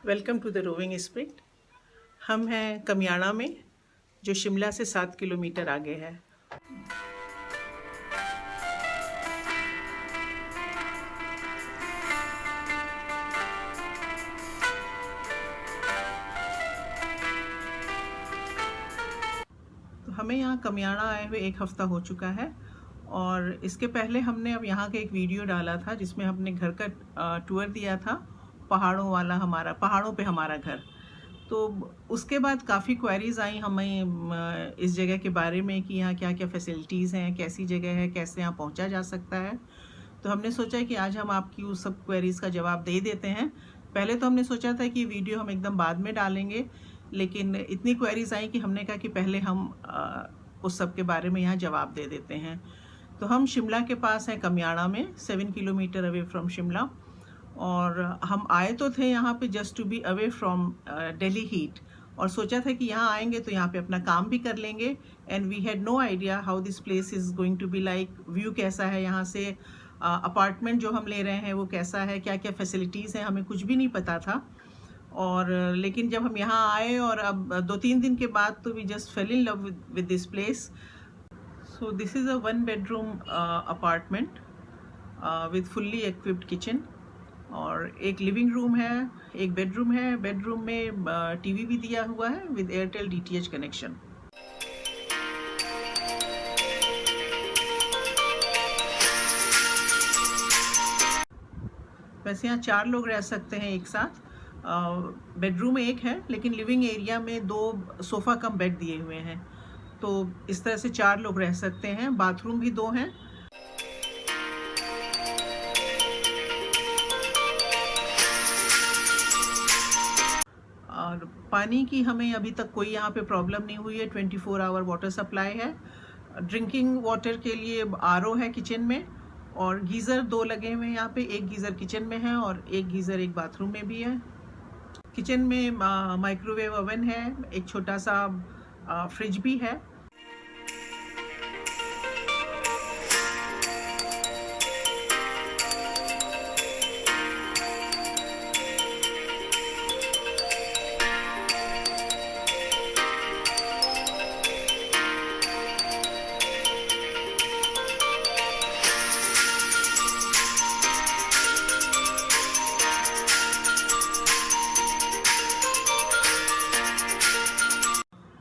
Welcome to the roving spirit. हम हैं कमियाड़ा में, जो शिमला से 7 किलोमीटर आगे है। तो हमें यहाँ कमियाड़ा आए हुए 1 हफ़्ता हो चुका है और इसके पहले हमने अब यहाँ का एक वीडियो डाला था जिसमें हमने घर का टूर दिया था, पहाड़ों वाला, पहाड़ों पे हमारा घर। तो उसके बाद काफ़ी क्वेरीज़ आई हमें इस जगह के बारे में कि यहाँ क्या क्या फैसिलिटीज़ हैं, कैसी जगह है, कैसे यहाँ पहुँचा जा सकता है। तो हमने सोचा कि आज हम आपकी उस सब क्वेरीज़ का जवाब दे देते हैं। पहले तो हमने सोचा था कि वीडियो हम एकदम बाद में डालेंगे, लेकिन इतनी क्वेरीज़ आई कि हमने कहा कि पहले हम उस सब के बारे में यहाँ जवाब दे देते हैं। तो हम शिमला के पास हैं, कमियाड़ा में, 7 किलोमीटर अवे फ्रॉम शिमला। और हम आए तो थे यहाँ पे just to be away from Delhi heat, और सोचा था कि यहाँ आएंगे तो यहाँ पे अपना काम भी कर लेंगे। And we had no idea how this place is going to be like, view कैसा है यहाँ से, अपार्टमेंट जो हम ले रहे हैं वो कैसा है, क्या क्या फैसिलिटीज़ हैं, हमें कुछ भी नहीं पता था। और लेकिन जब हम यहाँ आए और अब 2-3 दिन के बाद तो we just fell in love with this place. So this is a 1 bedroom apartment with fully equipped kitchen, और एक लिविंग रूम है, एक बेडरूम है। बेडरूम में टीवी भी दिया हुआ है विद एयरटेल डीटीएच कनेक्शन। वैसे यहाँ 4 लोग रह सकते हैं एक साथ। बेडरूम एक है, लेकिन लिविंग एरिया में 2 सोफ़ा कम बेड दिए हुए हैं, तो इस तरह से 4 लोग रह सकते हैं। बाथरूम भी 2 हैं। और पानी की हमें अभी तक कोई यहाँ पे प्रॉब्लम नहीं हुई है। 24 आवर वाटर सप्लाई है। ड्रिंकिंग वाटर के लिए आरओ है किचन में, और गीज़र 2 लगे हुए हैं यहाँ पे। एक गीज़र किचन में है और एक गीज़र एक बाथरूम में भी है। किचन में माइक्रोवेव ओवन है, एक छोटा सा फ्रिज भी है।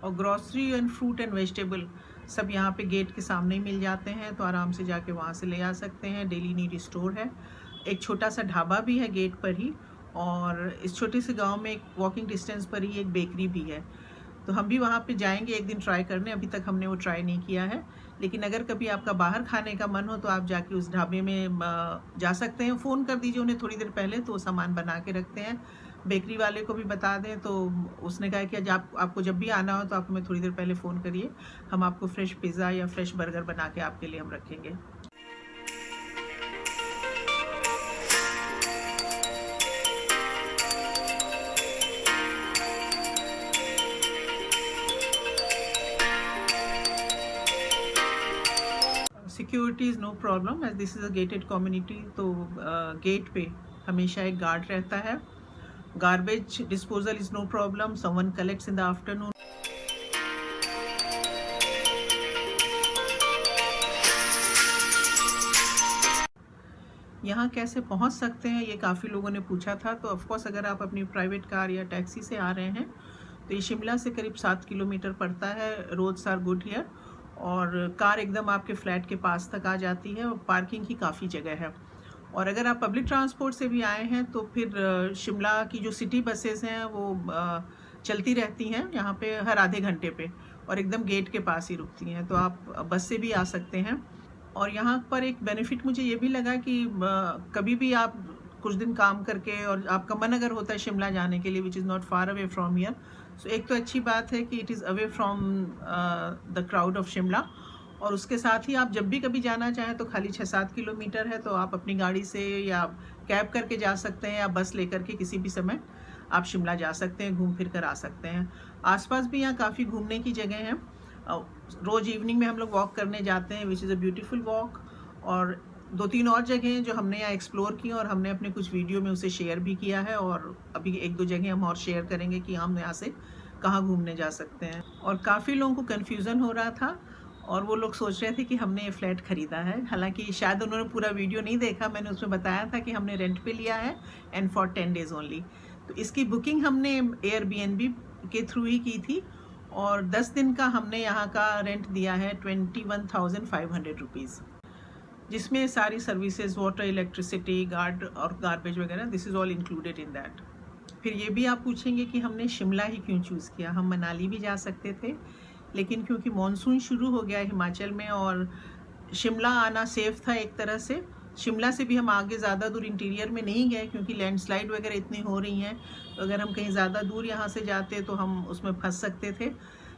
और grocery and fruit and vegetable सब यहाँ पे गेट के सामने ही मिल जाते हैं, तो आराम से जाके वहाँ से ले आ सकते हैं। डेली नीड स्टोर है, एक छोटा सा ढाबा भी है गेट पर ही, और इस छोटे से गांव में एक वॉकिंग डिस्टेंस पर ही एक बेकरी भी है। तो हम भी वहाँ पे जाएंगे एक दिन ट्राई करने। अभी तक हमने वो ट्राई नहीं किया है, लेकिन अगर कभी आपका बाहर खाने का मन हो तो आप जाके उस ढाबे में जा सकते हैं। फ़ोन कर दीजिए उन्हें थोड़ी देर पहले, तो वो सामान बना के रखते हैं। बेकरी वाले को भी बता दें, तो उसने कहा कि आज आपको जब भी आना हो तो आप हमें थोड़ी देर पहले फ़ोन करिए, हम आपको फ्रेश पिज़्ज़ा या फ्रेश बर्गर बना के आपके लिए हम रखेंगे। Security is no problem, as this is a gated community. तो गेट पे हमेशा एक गार्ड रहता है। Garbage disposal is no problem, someone collects in the afternoon. यहाँ कैसे पहुँच सकते हैं, ये काफ़ी लोगों ने पूछा था। तो ऑफकोर्स अगर आप अपनी प्राइवेट कार या टैक्सी से आ रहे हैं तो ये शिमला से करीब 7 किलोमीटर पड़ता है। रोड्स आर गुड हियर, और कार एकदम आपके फ्लैट के पास तक आ जाती है, और पार्किंग की काफ़ी जगह है। और अगर आप पब्लिक ट्रांसपोर्ट से भी आए हैं तो फिर शिमला की जो सिटी बसेस हैं वो चलती रहती हैं यहाँ पे हर आधे घंटे पे, और एकदम गेट के पास ही रुकती हैं, तो आप बस से भी आ सकते हैं। और यहाँ पर एक बेनिफिट मुझे ये भी लगा कि कभी भी आप कुछ दिन काम करके और आपका मन अगर होता है शिमला जाने के लिए, which is not far away from here, so एक तो अच्छी बात है कि it is away from the crowd of Shimla. और उसके साथ ही आप जब भी कभी जाना चाहें तो खाली 6-7 किलोमीटर है, तो आप अपनी गाड़ी से या कैब करके जा सकते हैं, या बस लेकर के किसी भी समय आप शिमला जा सकते हैं, घूम फिर कर आ सकते हैं। आसपास भी यहाँ काफ़ी घूमने की जगह हैं। रोज़ इवनिंग में हम लोग वॉक करने जाते हैं, which is a beautiful walk. और 2-3 और जगह हैं जो हमने यहाँ एक्सप्लोर की और हमने अपने कुछ वीडियो में उसे शेयर भी किया है, और अभी 1-2 जगह हम और शेयर करेंगे कि हम यहाँ से कहाँ घूमने जा सकते हैं। और काफ़ी लोगों को कन्फ्यूज़न हो रहा था और वो लोग सोच रहे थे कि हमने ये फ्लैट ख़रीदा है, हालांकि शायद उन्होंने पूरा वीडियो नहीं देखा। मैंने उसमें बताया था कि हमने रेंट पे लिया है एंड फॉर 10 डेज़ ओनली। तो इसकी बुकिंग हमने एयरबीएनबी के थ्रू ही की थी और 10 दिन का हमने यहाँ का रेंट दिया है 21,500 रुपीज़, जिसमें सारी सर्विसेज, वाटर, इलेक्ट्रिसिटी, गार्बेज वगैरह, this is all included in that. फिर ये भी आप पूछेंगे कि हमने शिमला ही क्यों चूज़ किया। हम मनाली भी जा सकते थे, लेकिन क्योंकि मॉनसून शुरू हो गया हिमाचल में और शिमला आना सेफ़ था एक तरह से। शिमला से भी हम आगे ज़्यादा दूर इंटीरियर में नहीं गए क्योंकि लैंडस्लाइड वगैरह इतनी हो रही हैं, तो अगर हम कहीं ज़्यादा दूर यहाँ से जाते तो हम उसमें फंस सकते थे।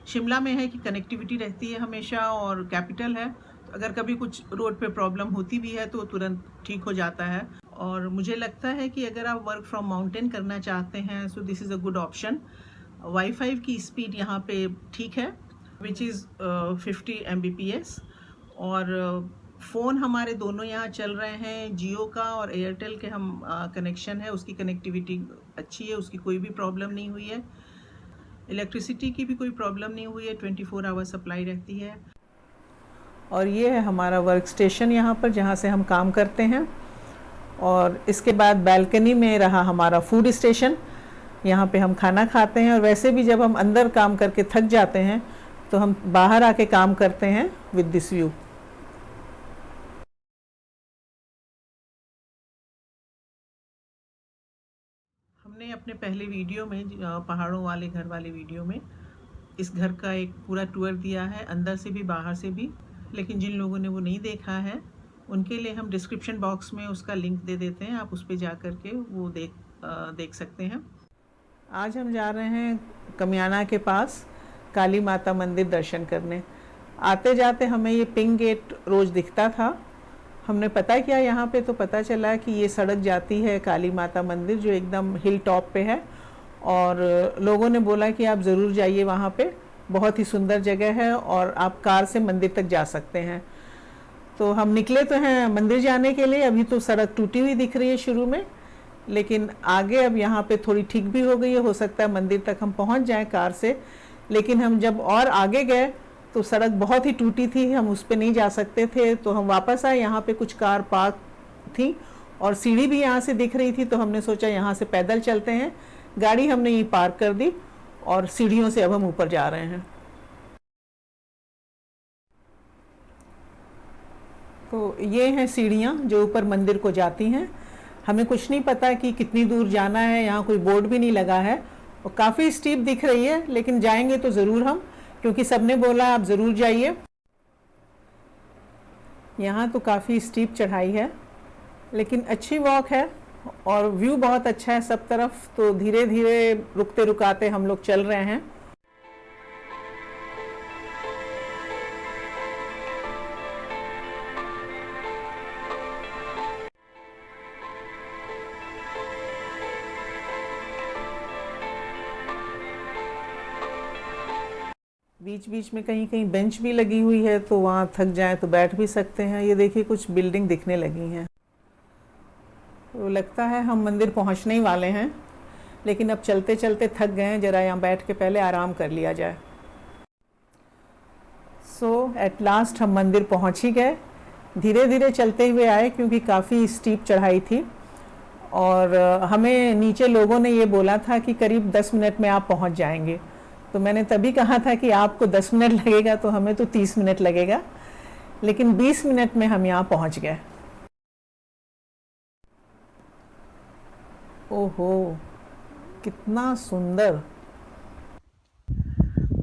शिमला में है कि कनेक्टिविटी रहती है हमेशा और कैपिटल है, तो अगर कभी कुछ रोड पे प्रॉब्लम होती भी है तो तुरंत ठीक हो जाता है। और मुझे लगता है कि अगर आप वर्क फ्रॉम माउंटेन करना चाहते हैं सो this is a good option. Wifi की स्पीड यहाँ पे ठीक है, विच इज़ 50 Mbps, और फ़ोन हमारे दोनों यहाँ चल रहे हैं, जियो का और एयरटेल के हम कनेक्शन है, उसकी कनेक्टिविटी अच्छी है, उसकी कोई भी प्रॉब्लम नहीं हुई है। इलेक्ट्रिसिटी की भी कोई प्रॉब्लम नहीं हुई है, 24 आवर सप्लाई रहती है। और ये है हमारा वर्क स्टेशन यहाँ पर जहाँ से हम काम करते हैं, और इसके बाद बैल्कनी में रहा हमारा फूड स्टेशन, यहाँ पे हम खाना खाते हैं। और वैसे भी जब हम अंदर काम करके थक जाते हैं तो हम बाहर आके काम करते हैं विद दिस व्यू। हमने अपने पहले वीडियो में पहाड़ों वाले घर वाले वीडियो में इस घर का एक पूरा टूर दिया है, अंदर से भी बाहर से भी, लेकिन जिन लोगों ने वो नहीं देखा है उनके लिए हम डिस्क्रिप्शन बॉक्स में उसका लिंक दे देते हैं, आप उस पर जा कर के वो देख सकते हैं। आज हम जा रहे हैं कमियाना के पास काली माता मंदिर दर्शन करने। आते जाते हमें ये पिंक गेट रोज़ दिखता था, हमने पता किया यहाँ पे तो पता चला कि ये सड़क जाती है काली माता मंदिर जो एकदम हिल टॉप पे है, और लोगों ने बोला कि आप ज़रूर जाइए वहाँ पे, बहुत ही सुंदर जगह है और आप कार से मंदिर तक जा सकते हैं। तो हम निकले तो हैं मंदिर जाने के लिए। अभी तो सड़क टूटी हुई दिख रही है शुरू में, लेकिन आगे अब यहाँ पे थोड़ी ठीक भी हो गई है, हो सकता है मंदिर तक हम पहुँच जाएं कार से। लेकिन हम जब और आगे गए तो सड़क बहुत ही टूटी थी, हम उस पर नहीं जा सकते थे, तो हम वापस आए। यहाँ पे कुछ कार पार्क थी और सीढ़ी भी यहाँ से दिख रही थी, तो हमने सोचा यहाँ से पैदल चलते हैं। गाड़ी हमने ये पार्क कर दी और सीढ़ियों से अब हम ऊपर जा रहे हैं। तो ये हैं सीढ़ियाँ जो ऊपर मंदिर को जाती हैं। हमें कुछ नहीं पता कि कितनी दूर जाना है, यहाँ कोई बोर्ड भी नहीं लगा है और काफ़ी स्टीप दिख रही है, लेकिन जाएंगे तो ज़रूर हम, क्योंकि सबने बोला आप ज़रूर जाइए। यहाँ तो काफ़ी स्टीप चढ़ाई है, लेकिन अच्छी वॉक है और व्यू बहुत अच्छा है सब तरफ। तो धीरे धीरे रुकते रुकाते हम लोग चल रहे हैं। बीच बीच में कहीं कहीं बेंच भी लगी हुई है, तो वहाँ थक जाए तो बैठ भी सकते हैं। ये देखिए कुछ बिल्डिंग दिखने लगी हैं, तो लगता है हम मंदिर पहुँचने ही वाले हैं, लेकिन अब चलते चलते थक गए हैं, ज़रा यहाँ बैठ के पहले आराम कर लिया जाए। सो एट लास्ट हम मंदिर पहुँच ही गए। धीरे धीरे चलते हुए आए क्योंकि काफ़ी स्टीप चढ़ाई थी, और हमें नीचे लोगों ने ये बोला था कि करीब 10 मिनट में आप पहुँच जाएंगे। तो मैंने तभी कहा था कि आपको 10 मिनट लगेगा तो हमें तो 30 मिनट लगेगा, लेकिन 20 मिनट में हम यहाँ पहुँच गए। ओहो कितना सुंदर,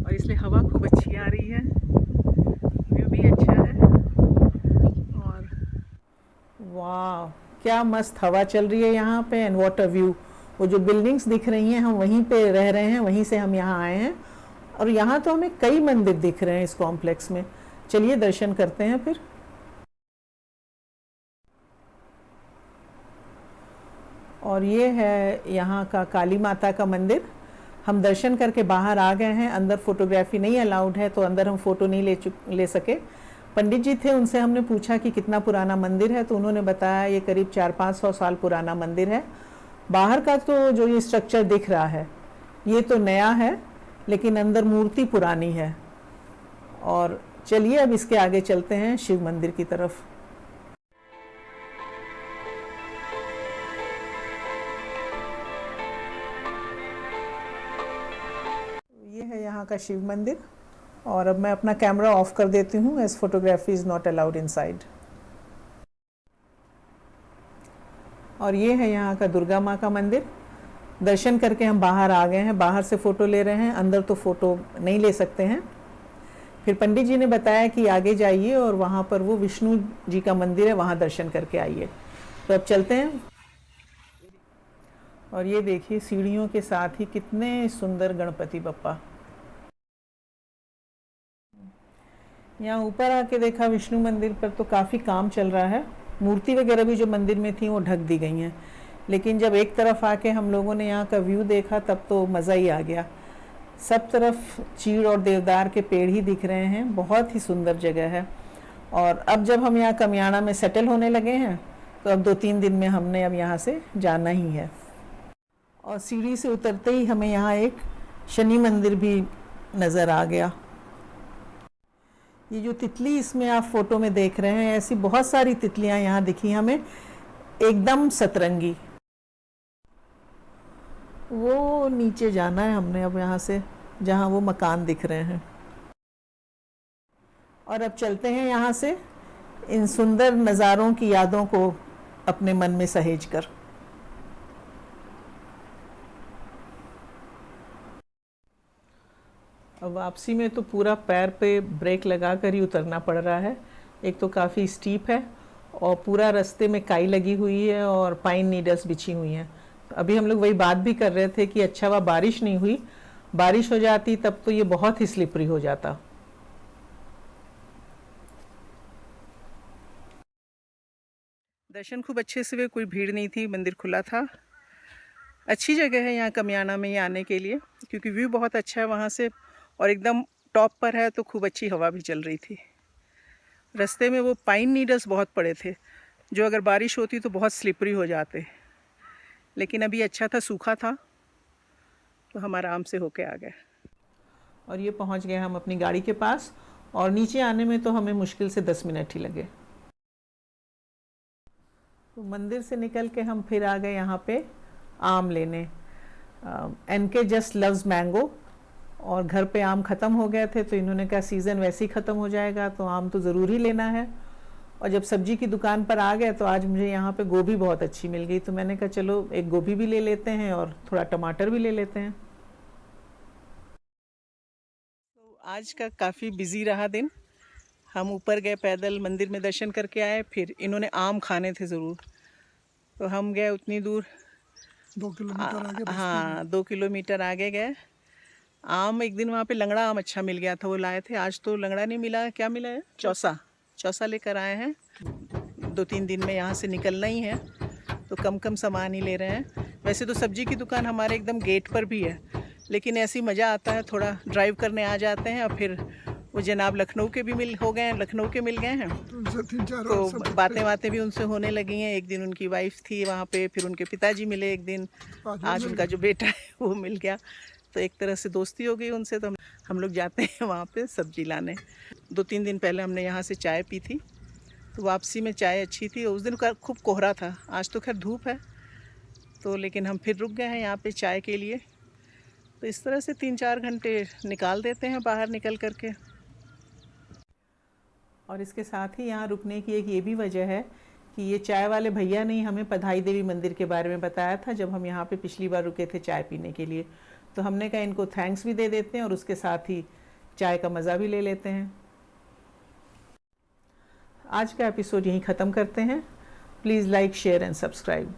और इसलिए हवा खूब अच्छी आ रही है, व्यू भी अच्छा है, और वाह क्या मस्त हवा चल रही है यहाँ पे, एंड वाटर व्यू। वो जो बिल्डिंग्स दिख रही हैं हम वहीं पे रह रहे हैं, वहीं से हम यहाँ आए हैं, और यहाँ तो हमें कई मंदिर दिख रहे हैं इस कॉम्प्लेक्स में। चलिए दर्शन करते हैं फिर। और ये है यहाँ का काली माता का मंदिर। हम दर्शन करके बाहर आ गए हैं, अंदर फोटोग्राफी नहीं अलाउड है तो अंदर हम फ़ोटो नहीं ले सके, पंडित जी थे, उनसे हमने पूछा कि कितना पुराना मंदिर है, तो उन्होंने बताया ये करीब 400-500 साल पुराना मंदिर है। बाहर का तो जो ये स्ट्रक्चर दिख रहा है ये तो नया है, लेकिन अंदर मूर्ति पुरानी है। और चलिए अब इसके आगे चलते हैं शिव मंदिर की तरफ। ये है यहाँ का शिव मंदिर। और अब मैं अपना कैमरा ऑफ कर देती हूँ, as photography is not allowed inside. और ये है यहाँ का दुर्गा माँ का मंदिर। दर्शन करके हम बाहर आ गए हैं, बाहर से फ़ोटो ले रहे हैं, अंदर तो फ़ोटो नहीं ले सकते हैं। फिर पंडित जी ने बताया कि आगे जाइए और वहाँ पर वो विष्णु जी का मंदिर है, वहाँ दर्शन करके आइए। तो अब चलते हैं। और ये देखिए सीढ़ियों के साथ ही कितने सुंदर गणपति बप्पा। यहाँ ऊपर आके देखा विष्णु मंदिर पर तो काफ़ी काम चल रहा है। मूर्ति वगैरह भी जो मंदिर में थी वो ढक दी गई हैं, लेकिन जब एक तरफ आके हम लोगों ने यहाँ का व्यू देखा तब तो मज़ा ही आ गया। सब तरफ चीड़ और देवदार के पेड़ ही दिख रहे हैं, बहुत ही सुंदर जगह है। और अब जब हम यहाँ कमियाणा में सेटल होने लगे हैं तो अब 2-3 दिन में हमने अब यहाँ से जाना ही है। और सीढ़ी से उतरते ही हमें यहाँ एक शनि मंदिर भी नज़र आ गया। ये जो तितली इसमें आप फोटो में देख रहे हैं, ऐसी बहुत सारी तितलियां यहाँ दिखी हमें, एकदम सतरंगी। वो नीचे जाना है हमने अब यहाँ से, जहाँ वो मकान दिख रहे हैं। और अब चलते हैं यहाँ से इन सुंदर नज़ारों की यादों को अपने मन में सहेज कर। अब वापसी में तो पूरा पैर पे ब्रेक लगा कर ही उतरना पड़ रहा है। एक तो काफ़ी स्टीप है और पूरा रास्ते में काई लगी हुई है और पाइन नीडल्स बिछी हुई हैं। अभी हम लोग वही बात भी कर रहे थे कि अच्छा वह बारिश नहीं हुई, बारिश हो जाती तब तो ये बहुत ही स्लिपरी हो जाता। दर्शन खूब अच्छे से हुए, कोई भीड़ नहीं थी, मंदिर खुला था। अच्छी जगह है यहाँ कमियाणा में ये आने के लिए, क्योंकि व्यू बहुत अच्छा है वहाँ से और एकदम टॉप पर है, तो खूब अच्छी हवा भी चल रही थी। रास्ते में वो पाइन नीडल्स बहुत पड़े थे, जो अगर बारिश होती तो बहुत स्लिपरी हो जाते, लेकिन अभी अच्छा था, सूखा था, तो हम आराम से होके आ गए। और ये पहुँच गए हम अपनी गाड़ी के पास, और नीचे आने में तो हमें मुश्किल से 10 मिनट ही लगे। तो मंदिर से निकल के हम फिर आ गए यहाँ पे आम लेने। NK जस्ट लव्स मैंगो, और घर पे आम ख़त्म हो गए थे तो इन्होंने कहा सीज़न वैसे ही ख़त्म हो जाएगा तो आम तो ज़रूर ही लेना है। और जब सब्जी की दुकान पर आ गए तो आज मुझे यहाँ पे गोभी बहुत अच्छी मिल गई, तो मैंने कहा चलो एक गोभी भी ले लेते हैं और थोड़ा टमाटर भी ले लेते हैं। तो आज का काफ़ी बिजी रहा दिन। हम ऊपर गए पैदल, मंदिर में दर्शन करके आए, फिर इन्होंने आम खाने थे ज़रूर, तो हम गए उतनी दूर 2 किलोमीटर आगे। हाँ, 2 किलोमीटर आगे गए। आम एक दिन वहाँ पे लंगड़ा आम अच्छा मिल गया था, वो लाए थे। आज तो लंगड़ा नहीं मिला, क्या मिला है, चौसा लेकर आए हैं। 2-3 दिन में यहाँ से निकलना ही है, तो कम कम सामान ही ले रहे हैं। वैसे तो सब्जी की दुकान हमारे एकदम गेट पर भी है, लेकिन ऐसी मज़ा आता है, थोड़ा ड्राइव करने आ जाते हैं। और फिर वो जनाब लखनऊ के भी लखनऊ के मिल गए हैं, तो बातें भी उनसे होने लगी हैं। एक दिन उनकी वाइफ थी वहाँ पे, फिर उनके पिताजी मिले एक दिन, आज उनका जो बेटा है वो मिल गया, तो एक तरह से दोस्ती हो गई उनसे। तो हम लोग जाते हैं वहाँ पे सब्जी लाने। 2-3 दिन पहले हमने यहाँ से चाय पी थी, तो वापसी में चाय अच्छी थी। उस दिन खूब कोहरा था, आज तो खैर धूप है, तो लेकिन हम फिर रुक गए हैं यहाँ पे चाय के लिए। तो इस तरह से 3-4 घंटे निकाल देते हैं बाहर निकल करके। और इसके साथ ही यहाँ रुकने की एक ये भी वजह है कि ये चाय वाले भैया ने हमें पधाई देवी मंदिर के बारे में बताया था जब हम यहाँ पे पिछली बार रुके थे चाय पीने के लिए, तो हमने कहा इनको थैंक्स भी दे देते हैं और उसके साथ ही चाय का मज़ा भी ले लेते हैं। आज का एपिसोड यहीं ख़त्म करते हैं। Please like, share and subscribe.